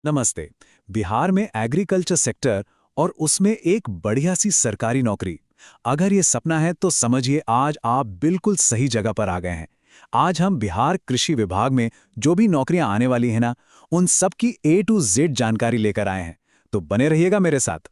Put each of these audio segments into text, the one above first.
नमस्ते। बिहार में agriculture sector और उसमें एक बढ़िया सी सरकारी नौकरी, अगर ये सपना है तो समझिए आज आप बिल्कुल सही जगह पर आ गए हैं। आज हम बिहार कृषि विभाग में जो भी नौकरियां आने वाली हैं ना, उन सब की ए टू जेड जानकारी लेकर आए हैं। तो बने रहिएगा मेरे साथ।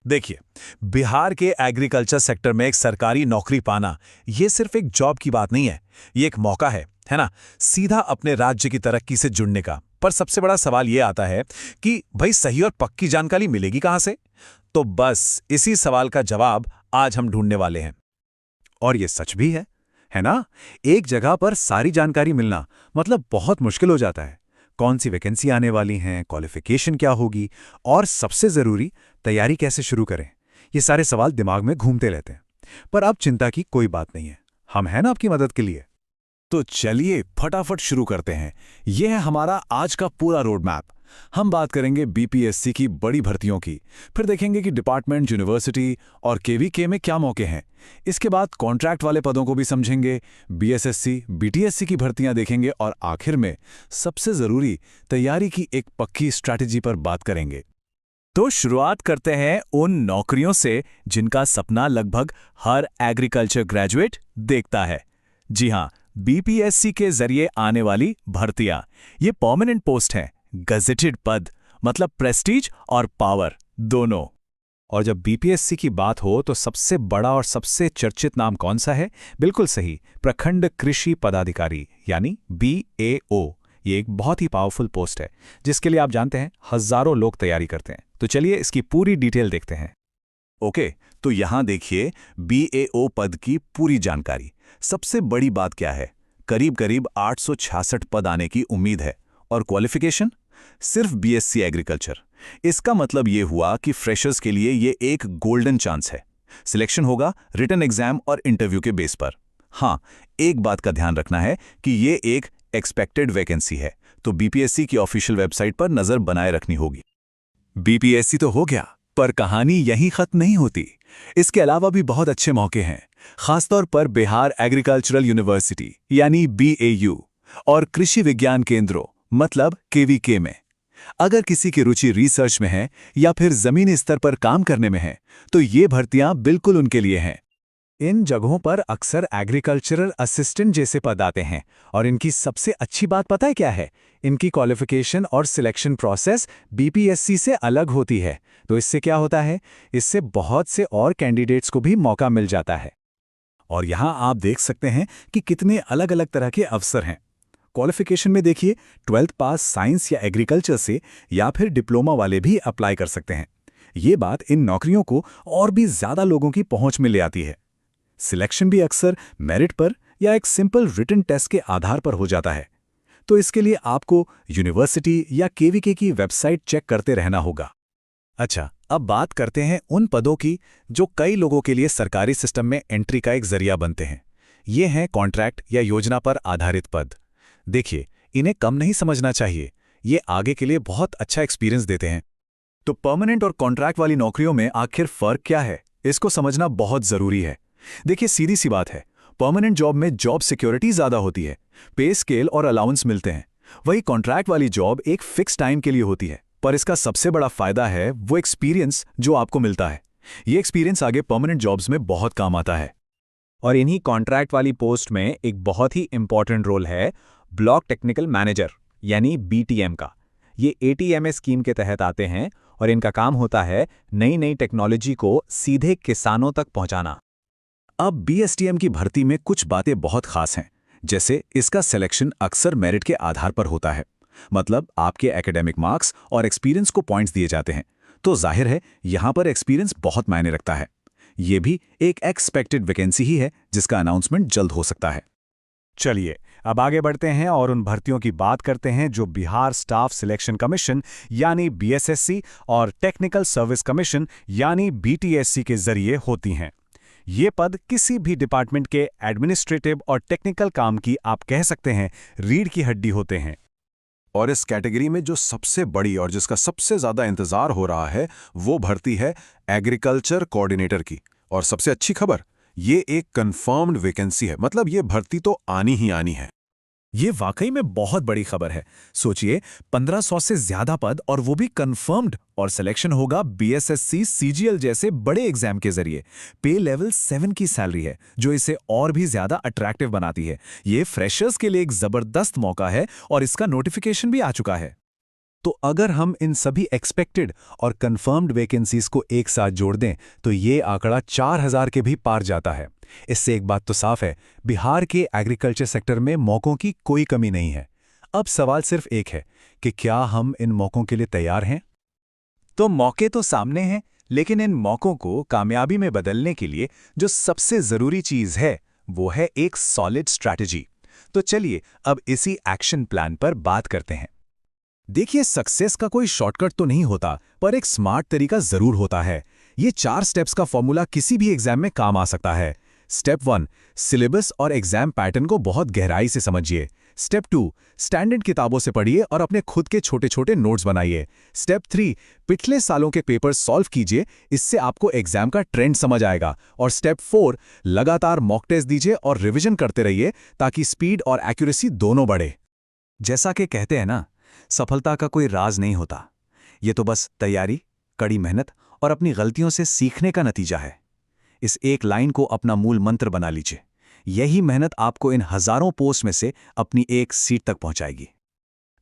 देखिए, बिहार के एग्रीकल्चर सेक्टर में एक सरकारी नौकरी पाना ये सिर्फ एक जॉब की बात नहीं है। ये एक मौका है ना? सीधा अपने राज्य की तरक्की से जुड़ने का। पर सबसे बड़ा सवाल ये आता है कि भाई सही और पक्की जानकारी मिलेगी कहां से? तो बस इसी सवाल का जवाब आज हम ढूंढने वाले हैं। और ये सच भी है ना? एक जगह पर सारी जानकारी मिलना मतलब बहुत मुश्किल हो जाता है। कौन सी वैकेंसी आने वाली हैं, क्वालिफिकेशन क्या होगी और सबसे जरूरी तैयारी कैसे शुरू करें, ये सारे सवाल दिमाग में घूमते रहते हैं। पर अब चिंता की कोई बात नहीं है, हम हैं ना आपकी मदद के लिए। तो चलिए फटाफट शुरू करते हैं। यह है हमारा आज का पूरा रोड मैप। हम बात करेंगे बीपीएससी की बड़ी भर्तियों की, फिर देखेंगे कि डिपार्टमेंट, यूनिवर्सिटी और केवीके में क्या मौके हैं। इसके बाद कॉन्ट्रैक्ट वाले पदों को भी समझेंगे, बीएसएससी, बीटीएससी की भर्तियां देखेंगे और आखिर में सबसे जरूरी तैयारी की एक पक्की स्ट्रैटेजी पर बात करेंगे। तो शुरुआत करते हैं उन नौकरियों से जिनका सपना लगभग हर एग्रीकल्चर ग्रेजुएट देखता है। जी हां, बीपीएससी के जरिए आने वाली भर्तियां। ये परमानेंट पोस्ट हैं, गजेटेड पद, मतलब प्रेस्टीज और पावर दोनों। और जब बीपीएससी की बात हो तो सबसे बड़ा और सबसे चर्चित नाम कौन सा है? बिल्कुल सही, प्रखंड कृषि पदाधिकारी यानी बीएओ। ये एक बहुत ही पावरफुल पोस्ट है जिसके लिए आप जानते हैं हजारों लोग तैयारी करते हैं। तो चलिए इसकी पूरी डिटेल देखते हैं। ओके, तो यहां देखिए बीएओ पद की पूरी जानकारी। सबसे बड़ी बात क्या है? करीब करीब 866 पद आने की उम्मीद है। और क्वालिफिकेशन सिर्फ बीएससी एग्रीकल्चर। इसका मतलब ये हुआ कि फ्रेशर्स के लिए ये एक गोल्डन चांस है। सिलेक्शन होगा रिटन एग्जाम और इंटरव्यू के बेस पर। हाँ, एक बात का ध्यान रखना है कि ये एक एक्सपेक्टेड वैकेंसी है, तो बीपीएससी की ऑफिशियल वेबसाइट पर नजर बनाए रखनी होगी। बीपीएससी तो हो गया, पर कहानी यहीं खत्म नहीं होती। इसके अलावा भी बहुत अच्छे मौके हैं, खासतौर पर बिहार एग्रीकल्चरल यूनिवर्सिटी यानी बीएयू और कृषि विज्ञान केंद्रों मतलब केवीके में। अगर किसी की रुचि रिसर्च में है या फिर जमीनी स्तर पर काम करने में है, तो ये भर्तियां बिल्कुल उनके लिए हैं। इन जगहों पर अक्सर एग्रीकल्चरल असिस्टेंट जैसे पद आते हैं और इनकी सबसे अच्छी बात पता है क्या है? इनकी क्वालिफिकेशन और सिलेक्शन प्रोसेस बीपीएससी से अलग होती है। तो इससे क्या होता है? इससे बहुत से और कैंडिडेट्स को भी मौका मिल जाता है। और यहाँ आप देख सकते हैं कि कितने अलग अलग तरह के अवसर हैं। क्वालिफिकेशन में देखिए, 12th पास साइंस या एग्रीकल्चर से या फिर डिप्लोमा वाले भी अप्लाई कर सकते हैं। ये बात इन नौकरियों को और भी ज्यादा लोगों की पहुंच में ले आती है। सिलेक्शन भी अक्सर मेरिट पर या एक सिंपल रिटन टेस्ट के आधार पर हो जाता है। तो इसके लिए आपको यूनिवर्सिटी या केवीके की वेबसाइट चेक करते रहना होगा। अच्छा, अब बात करते हैं उन पदों की जो कई लोगों के लिए सरकारी सिस्टम में एंट्री का एक जरिया बनते हैं। ये हैं कॉन्ट्रैक्ट या योजना पर आधारित पद। देखिए, इन्हें कम नहीं समझना चाहिए, ये आगे के लिए बहुत अच्छा एक्सपीरियंस देते हैं। तो परमानेंट और कॉन्ट्रैक्ट वाली नौकरियों में आखिर फर्क क्या है, इसको समझना बहुत जरूरी है। देखिए, सीधी सी बात है, परमानेंट जॉब में जॉब सिक्योरिटी ज्यादा होती है, पे स्केल और अलाउंस मिलते हैं। वही कॉन्ट्रैक्ट वाली जॉब एक फिक्स टाइम के लिए होती है, पर इसका सबसे बड़ा फायदा है वो एक्सपीरियंस जो आपको मिलता है। ये एक्सपीरियंस आगे परमानेंट जॉब्स में बहुत काम आता है। और इन्हीं कॉन्ट्रैक्ट वाली पोस्ट में एक बहुत ही इंपॉर्टेंट रोल है ब्लॉक टेक्निकल मैनेजर यानी बीटीएम का। ये एटीएमए स्कीम के तहत आते हैं और इनका काम होता है नई नई टेक्नोलॉजी को सीधे किसानों तक पहुंचाना। अब बीएसटीएम की भर्ती में कुछ बातें बहुत खास हैं, जैसे इसका सिलेक्शन अक्सर मेरिट के आधार पर होता है, मतलब आपके एकेडमिक मार्क्स और एक्सपीरियंस को पॉइंट्स दिए जाते हैं। तो जाहिर है यहां पर एक्सपीरियंस बहुत मायने रखता है। यह भी एक एक्सपेक्टेड वैकेंसी ही है जिसका अनाउंसमेंट जल्द हो सकता है। चलिए अब आगे बढ़ते हैं और उन भर्तियों की बात करते हैं जो बिहार स्टाफ सिलेक्शन कमीशन यानी बीएसएससी और टेक्निकल सर्विस कमीशन यानी बीटीएससी के जरिए होती हैं। ये पद किसी भी डिपार्टमेंट के एडमिनिस्ट्रेटिव और टेक्निकल काम की आप कह सकते हैं रीढ़ की हड्डी होते हैं। और इस कैटेगरी में जो सबसे बड़ी और जिसका सबसे ज्यादा इंतजार हो रहा है वो भर्ती है एग्रीकल्चर कोऑर्डिनेटर की। और सबसे अच्छी खबर, ये एक कंफर्म्ड वैकेंसी है, मतलब ये भर्ती तो आनी ही आनी है। ये वाकई में बहुत बड़ी खबर है। सोचिए, 1500 से ज्यादा पद और वो भी कंफर्म्ड, और सिलेक्शन होगा बीएसएससी सीजीएल जैसे बड़े एग्जाम के जरिए। पे लेवल 7 की सैलरी है, जो इसे और भी ज्यादा अट्रैक्टिव बनाती है। ये फ्रेशर्स के लिए एक जबरदस्त मौका है और इसका नोटिफिकेशन भी आ चुका है। तो अगर हम इन सभी एक्सपेक्टेड और कंफर्म्ड वैकेंसीज को एक साथ जोड़ दें तो ये आंकड़ा 4000 के भी पार जाता है। इससे एक बात तो साफ है, बिहार के एग्रीकल्चर सेक्टर में मौकों की कोई कमी नहीं है। अब सवाल सिर्फ एक है कि क्या हम इन मौकों के लिए तैयार हैं? तो मौके तो सामने हैं, लेकिन इन मौकों को कामयाबी में बदलने के लिए जो सबसे ज़रूरी चीज़ है वो है एक सॉलिड स्ट्रैटेजी। तो चलिए अब इसी एक्शन प्लान पर बात करते हैं। देखिए, सक्सेस का कोई शॉर्टकट तो नहीं होता, पर एक स्मार्ट तरीका जरूर होता है। ये 4 स्टेप्स का फॉर्मूला किसी भी एग्जाम में काम आ सकता है। स्टेप 1, सिलेबस और एग्जाम पैटर्न को बहुत गहराई से समझिए। स्टेप 2, स्टैंडर्ड किताबों से पढ़िए और अपने खुद के छोटे छोटे नोट्स बनाइए। स्टेप 3, पिछले सालों के पेपर सॉल्व कीजिए, इससे आपको एग्जाम का ट्रेंड समझ आएगा। और स्टेप 4, लगातार मॉक टेस्ट दीजिए और रिविजन करते रहिए ताकि स्पीड और एक्यूरेसी दोनों बढ़े। जैसा कि कहते हैं ना, सफलता का कोई राज नहीं होता, ये तो बस तैयारी, कड़ी मेहनत और अपनी गलतियों से सीखने का नतीजा है। इस एक लाइन को अपना मूल मंत्र बना लीजिए। यही मेहनत आपको इन हजारों पोस्ट में से अपनी एक सीट तक पहुंचाएगी।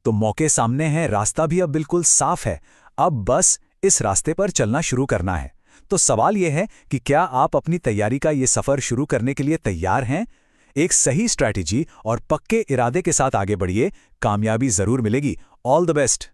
तो मौके सामने हैं, रास्ता भी अब बिल्कुल साफ है। अब बस इस रास्ते पर चलना शुरू करना है। तो सवाल यह है कि क्या आप अपनी तैयारी का ये सफर शुरू करने के लिए तैयार हैं? एक सही स्ट्रैटेजी और पक्के इरादे के साथ आगे बढ़िए, कामयाबी जरूर मिलेगी। All the best.